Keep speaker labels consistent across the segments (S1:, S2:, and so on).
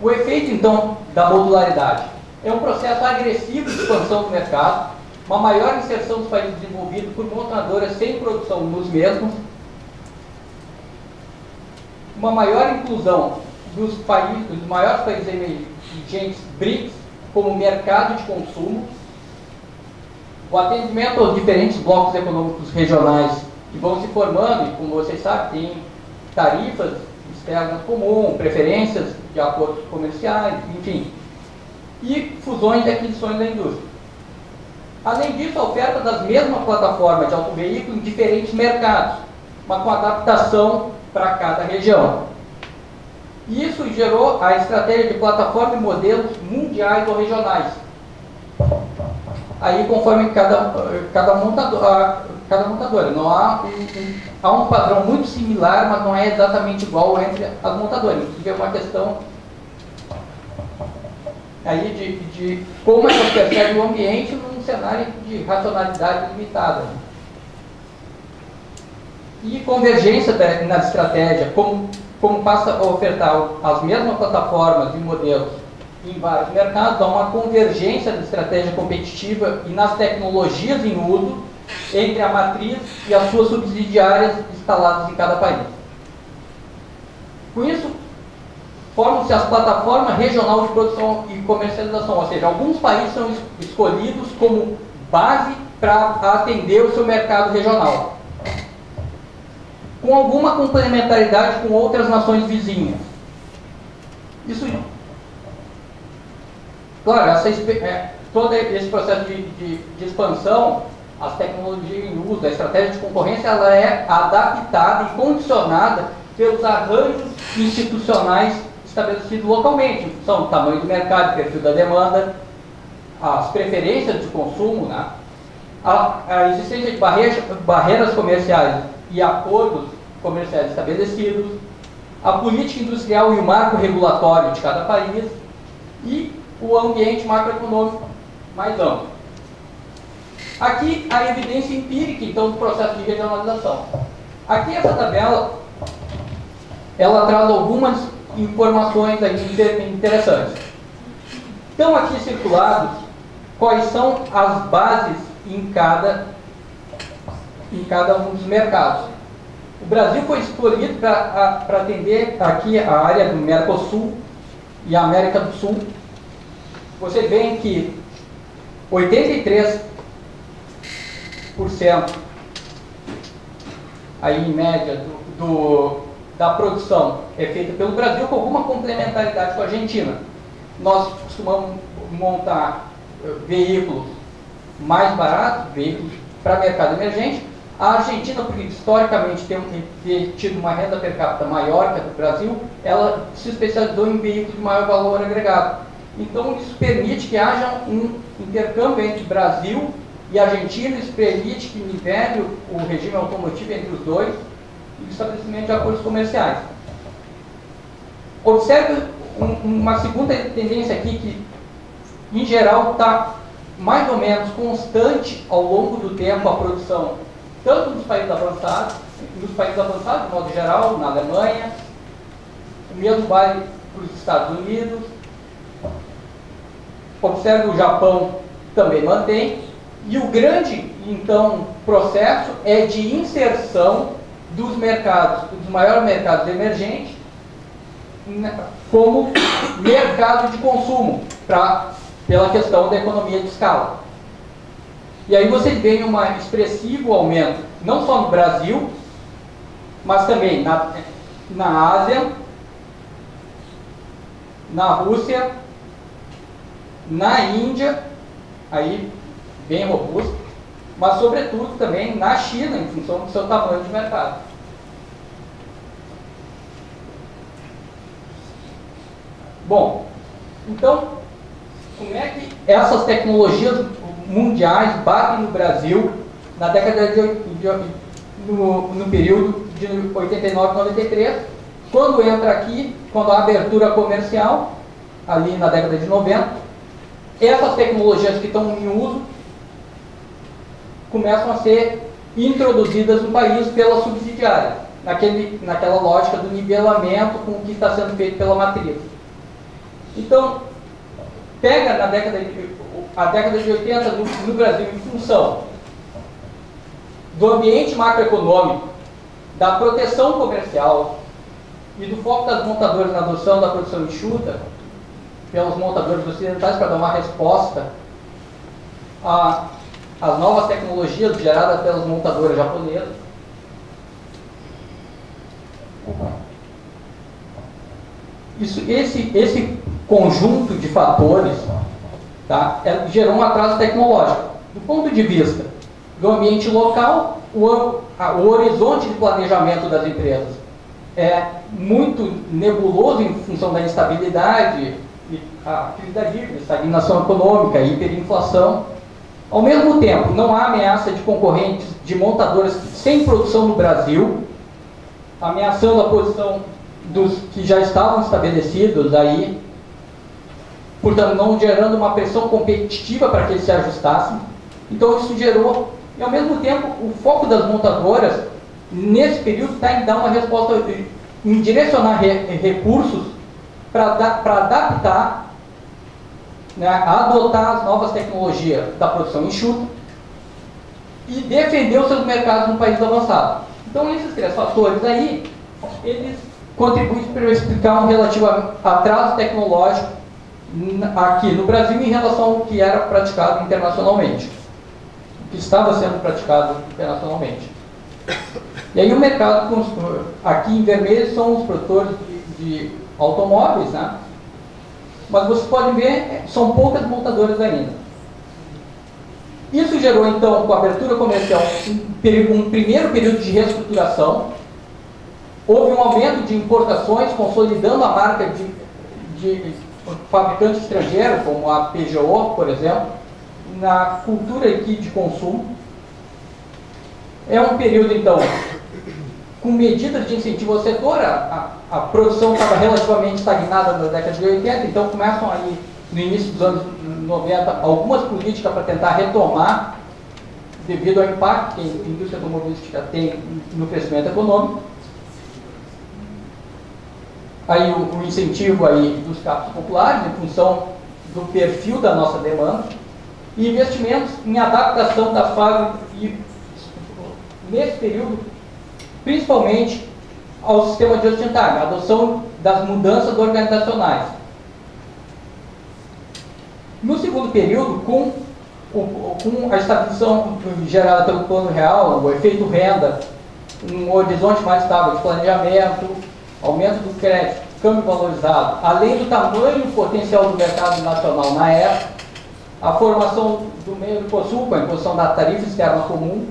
S1: O efeito, então, da modularidade é um processo agressivo de expansão do mercado, uma maior inserção dos países desenvolvidos por montadoras sem produção nos mesmos, uma maior inclusão dos maiores países emergentes BRICS como mercado de consumo, o atendimento aos diferentes blocos econômicos regionais que vão se formando, e como vocês sabem, tem tarifas externas comuns, preferências de acordos comerciais, enfim, e fusões e aquisições da indústria. Além disso, a oferta das mesmas plataformas de autoveículo em diferentes mercados, mas com adaptação para cada região. E isso gerou a estratégia de plataforma e modelos mundiais ou regionais. Aí, conforme cada montadora. Não há um padrão muito similar, mas não é exatamente igual entre as montadoras. Inclusive, é uma questão aí de como elas percebem o ambiente num cenário de racionalidade limitada. E convergência na estratégia, como passa a ofertar as mesmas plataformas e modelos em vários mercados, há uma convergência da estratégia competitiva e nas tecnologias em uso entre a matriz e as suas subsidiárias instaladas em cada país. Com isso, formam-se as plataformas regional de produção e comercialização, ou seja, alguns países são escolhidos como base para atender o seu mercado regional, com alguma complementaridade com outras nações vizinhas. Isso, claro, todo esse processo de expansão, as tecnologias em uso, a estratégia de concorrência, ela é adaptada e condicionada pelos arranjos institucionais estabelecidos localmente, em função do tamanho do mercado, perfil da demanda, as preferências de consumo, né? A existência de barreiras comerciais e acordos comerciais estabelecidos, a política industrial e o marco regulatório de cada país e o ambiente macroeconômico mais amplo. Aqui a evidência empírica, então, do processo de regionalização. Aqui essa tabela, ela traz algumas informações aí interessantes. Estão aqui circulados quais são as bases em cada um dos mercados. O Brasil foi escolhido para atender aqui a área do Mercosul e a América do Sul. Você vê que 83% aí em média da produção é feita pelo Brasil, com alguma complementaridade com a Argentina. Nós costumamos montar veículos mais baratos, veículos para mercado emergente. A Argentina, porque historicamente tem tido uma renda per capita maior que a do Brasil, ela se especializou em veículos de maior valor agregado. Então isso permite que haja um intercâmbio entre Brasil e Argentina, isso permite que nivele o regime automotivo entre os dois e o estabelecimento de acordos comerciais. Observe uma segunda tendência aqui que, em geral, está mais ou menos constante ao longo do tempo a produção, tanto nos países avançados, de modo geral, na Alemanha, o mesmo vale para os Estados Unidos. Observe o Japão também mantém. E o grande, então, processo é de inserção dos mercados, dos maiores mercados emergentes, como mercado de consumo, pela questão da economia de escala. E aí vocês veem um expressivo aumento, não só no Brasil, mas também na Ásia, na Rússia, na Índia, aí bem robusto, mas sobretudo também na China, em função do seu tamanho de mercado. Bom, então, como é que essas tecnologias mundiais batem no Brasil na década no período de 89 e 93, quando entra aqui, quando a abertura comercial, ali na década de 90, essas tecnologias que estão em uso começam a ser introduzidas no país pela subsidiária, naquela lógica do nivelamento com o que está sendo feito pela matriz. Então, pega a década de 80 no Brasil, em função do ambiente macroeconômico, da proteção comercial e do foco das montadoras na adoção da produção enxuta pelos montadores ocidentais para dar uma resposta às novas tecnologias geradas pelas montadoras japonesas. Esse conjunto de fatores, tá, gerou um atraso tecnológico. Do ponto de vista do ambiente local, o horizonte de planejamento das empresas é muito nebuloso em função da instabilidade, a crise da dívida, estagnação econômica, hiperinflação. Ao mesmo tempo, não há ameaça de concorrentes de montadoras sem produção no Brasil, ameaçando a posição dos que já estavam estabelecidos aí, portanto, não gerando uma pressão competitiva para que eles se ajustassem. Então, isso gerou, e ao mesmo tempo, o foco das montadoras, nesse período, está em dar uma resposta, em direcionar recursos para adaptar, né, a adotar as novas tecnologias da produção enxuta e defender os seus mercados no país avançado. Então, esses três fatores aí, eles contribuem para eu explicar um relativo atraso tecnológico aqui no Brasil em relação ao que era praticado internacionalmente, o que estava sendo praticado internacionalmente. E aí o mercado, aqui em vermelho, são os produtores de automóveis, né? Mas vocês podem ver, são poucas montadoras ainda. Isso gerou, então, com a abertura comercial, um primeiro período de reestruturação. Houve um aumento de importações, consolidando a marca de fabricante estrangeiro, como a Peugeot, por exemplo, na cultura aqui de consumo. É um período, então, com medidas de incentivo ao setor. A produção estava relativamente estagnada na década de 80, então começam aí, no início dos anos 90, algumas políticas para tentar retomar, devido ao impacto que a indústria automobilística tem no crescimento econômico. Aí o incentivo aí dos carros populares, em função do perfil da nossa demanda, e investimentos em adaptação da fábrica, e nesse período, principalmente ao sistema de just-in-time, a adoção das mudanças organizacionais. No segundo período, com a estabilização gerada pelo Plano Real, o efeito renda, um horizonte mais estável de planejamento, aumento do crédito, câmbio valorizado, além do tamanho potencial do mercado nacional na época, a formação do meio do Cosul, com a imposição da tarifa externa comum,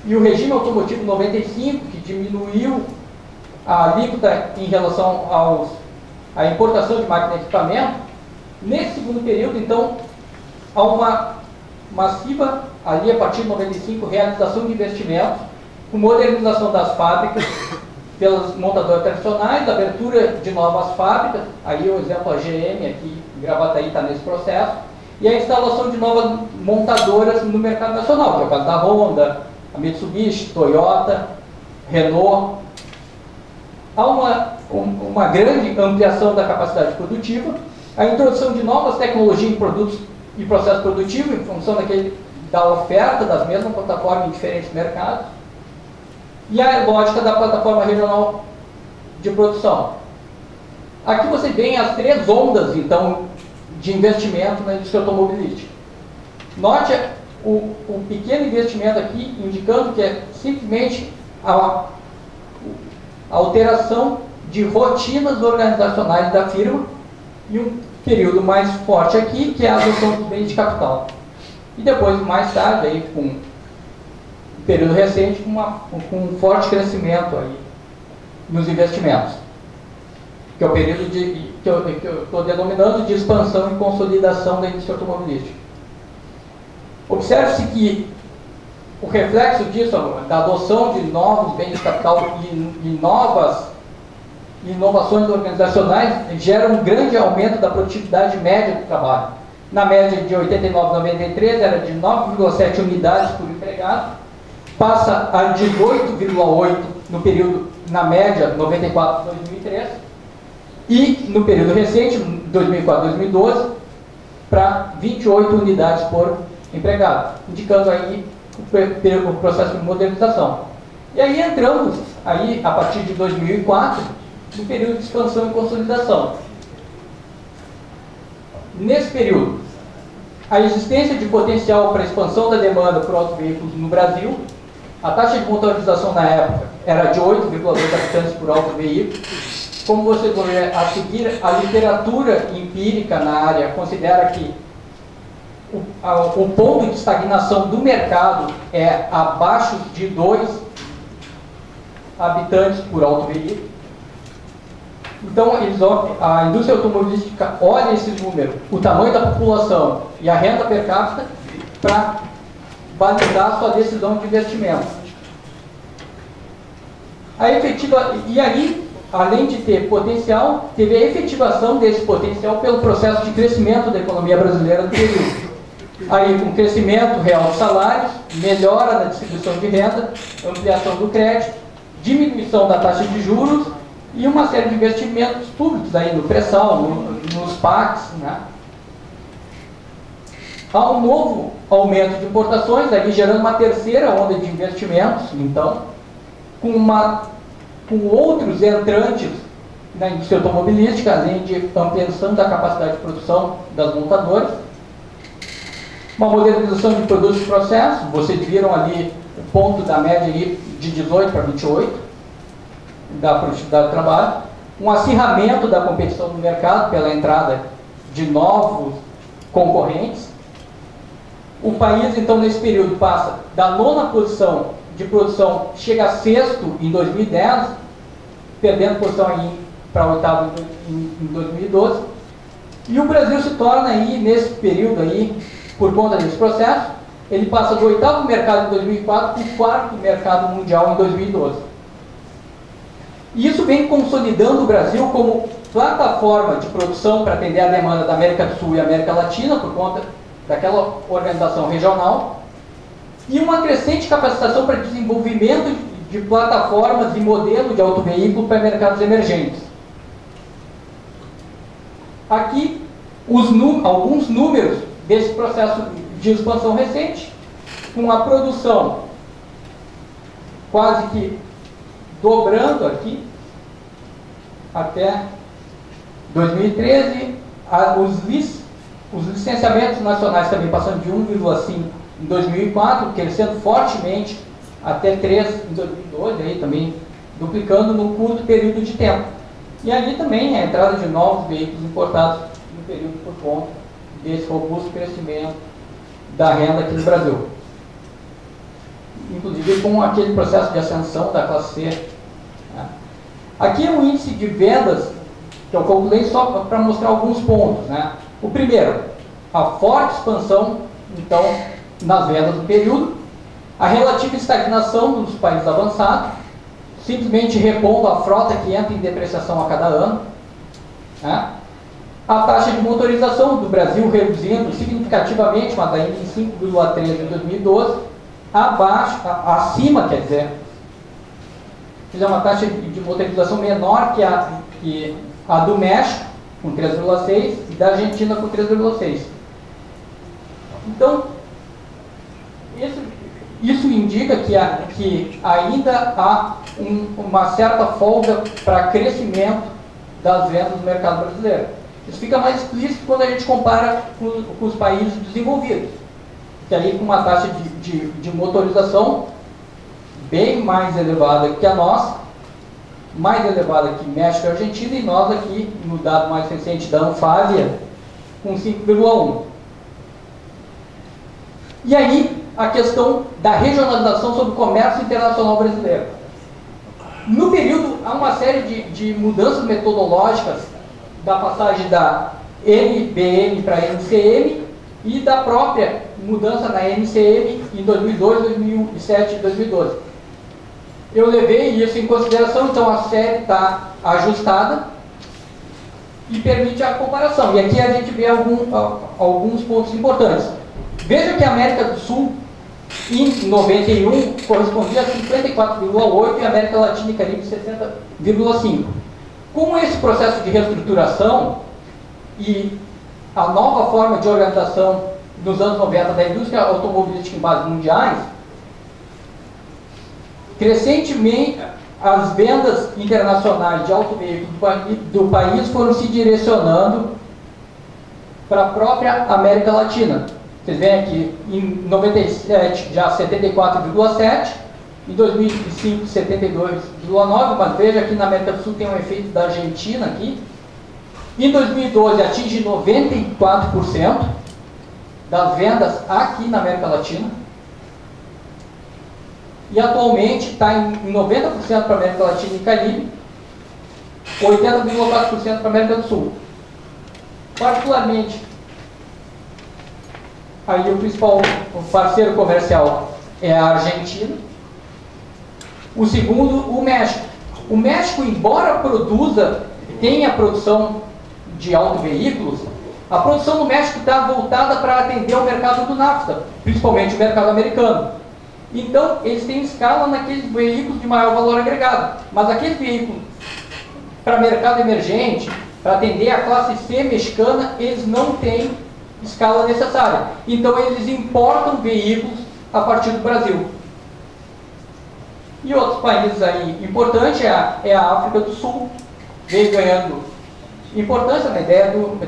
S1: e o regime automotivo 95, que diminuiu a alíquota em relação à importação de máquina e equipamento. Nesse segundo período, então, há uma massiva, ali a partir de 95, realização de investimentos, com modernização das fábricas pelas montadoras tradicionais, abertura de novas fábricas, aí o exemplo a GM aqui em Gravataí está nesse processo, e a instalação de novas montadoras no mercado nacional, que é o caso da Honda, a Mitsubishi, Toyota, Renault. Há uma grande ampliação da capacidade produtiva, a introdução de novas tecnologias em produtos e processos produtivos, em função da oferta das mesmas plataformas em diferentes mercados, e a lógica da plataforma regional de produção. Aqui você vê as três ondas, então, de investimento na indústria automobilística. Note o pequeno investimento aqui, indicando que é simplesmente a alteração de rotinas organizacionais da firma, e um período mais forte aqui, que é a adoção dos bens de capital. E depois, mais tarde, aí, com um período recente, com um forte crescimento aí nos investimentos, que é o período que eu estou denominando de expansão e consolidação da indústria automobilística. Observe-se que o reflexo disso, da adoção de novos bens de capital e novas inovações organizacionais, gera um grande aumento da produtividade média do trabalho. Na média de 89 a 93 era de 9,7 unidades por empregado, passa a 18,8 no período, na média, 94 a 2003, e no período recente, 2004-2012, para 28 unidades por empregado, indicando aí o processo de modernização. E aí entramos, aí, a partir de 2004, no período de expansão e consolidação. Nesse período, a existência de potencial para expansão da demanda por auto-veículos no Brasil, a taxa de motorização na época era de 8,2 habitantes por auto-veículo. Como vocês vão ver a seguir, a literatura empírica na área considera que o ponto de estagnação do mercado é abaixo de 2 habitantes por auto-veículo. Então, a indústria automobilística olha esses números, o tamanho da população e a renda per capita, para balizar sua decisão de investimento. E aí, além de ter potencial, teve a efetivação desse potencial pelo processo de crescimento da economia brasileira no período. Aí, com crescimento real dos salários, melhora na distribuição de renda, ampliação do crédito, diminuição da taxa de juros e uma série de investimentos públicos aí no pré-sal, nos PACs, né? Há um novo aumento de importações, aí gerando uma terceira onda de investimentos, então, com outros entrantes na indústria automobilística, além de ampliação da capacidade de produção das montadoras. Uma modernização de produtos e processos, vocês viram ali o ponto da média aí de 18 para 28 da produtividade do trabalho. Um acirramento da competição no mercado pela entrada de novos concorrentes. O país, então, nesse período, passa da 9ª posição de produção, chega a 6º em 2010, perdendo posição para 8º em 2012. E o Brasil se torna aí, nesse período aí, por conta desse processo, ele passa do 8º mercado em 2004 para o 4º mercado mundial em 2012. E isso vem consolidando o Brasil como plataforma de produção para atender a demanda da América do Sul e América Latina, por conta daquela organização regional, e uma crescente capacitação para desenvolvimento de plataformas e modelo de autoveículo para mercados emergentes. Aqui, alguns números desse processo de expansão recente, com a produção quase que dobrando aqui, até 2013, os licenciamentos nacionais também passando de 1,5 em 2004, crescendo fortemente até 3 em 2012, aí também duplicando num curto período de tempo. E ali também a entrada de novos veículos importados no período por conta desse robusto crescimento da renda aqui no Brasil. Inclusive com aquele processo de ascensão da classe C. Né? Aqui é o índice de vendas, que eu calculei só para mostrar alguns pontos. Né? O primeiro, a forte expansão, então, nas vendas do período, a relativa estagnação dos países avançados, simplesmente repondo a frota que entra em depreciação a cada ano, né? A taxa de motorização do Brasil reduzindo significativamente, mas ainda em 5,3 em 2012, acima, quer dizer, fizer uma taxa de motorização menor que a do México, com 3,6, e da Argentina com 3,6. Então, isso indica que ainda há uma certa folga para crescimento das vendas do mercado brasileiro. Isso fica mais explícito quando a gente compara com os países desenvolvidos, que aí com uma taxa de motorização bem mais elevada que a nossa, mais elevada que México e Argentina, e nós aqui, no dado mais recente da Anfávia, com 5,1. E aí, a questão da regionalização sobre o comércio internacional brasileiro. No período, há uma série de mudanças metodológicas da passagem da NBM para NCM e da própria mudança na NCM em 2002, 2007 e 2012. Eu levei isso em consideração, então a série está ajustada e permite a comparação. E aqui a gente vê alguns pontos importantes. Veja que a América do Sul, em 91, correspondia a 54,8% e a América Latina e Caribe 60,5%. Com esse processo de reestruturação e a nova forma de organização nos anos 90 da indústria automobilística em bases mundiais, crescentemente as vendas internacionais de autoveículos do país foram se direcionando para a própria América Latina. Vocês veem aqui, em 97 já 74,7%, em 2005 72,9%, mas veja que na América do Sul tem um efeito da Argentina aqui. Em 2012 atinge 94% das vendas aqui na América Latina. E atualmente está em 90% para a América Latina e Caribe, 80,4% para a América do Sul. Particularmente, aí o principal parceiro comercial é a Argentina. O segundo, o México. O México, embora tenha produção de autoveículos, a produção do México está voltada para atender ao mercado do NAFTA, principalmente o mercado americano. Então, eles têm escala naqueles veículos de maior valor agregado. Mas aqueles veículos para mercado emergente, para atender a classe C mexicana, eles não têm escala necessária. Então, eles importam veículos a partir do Brasil. E outros países aí importantes é a África do Sul, veio ganhando importância na ideia do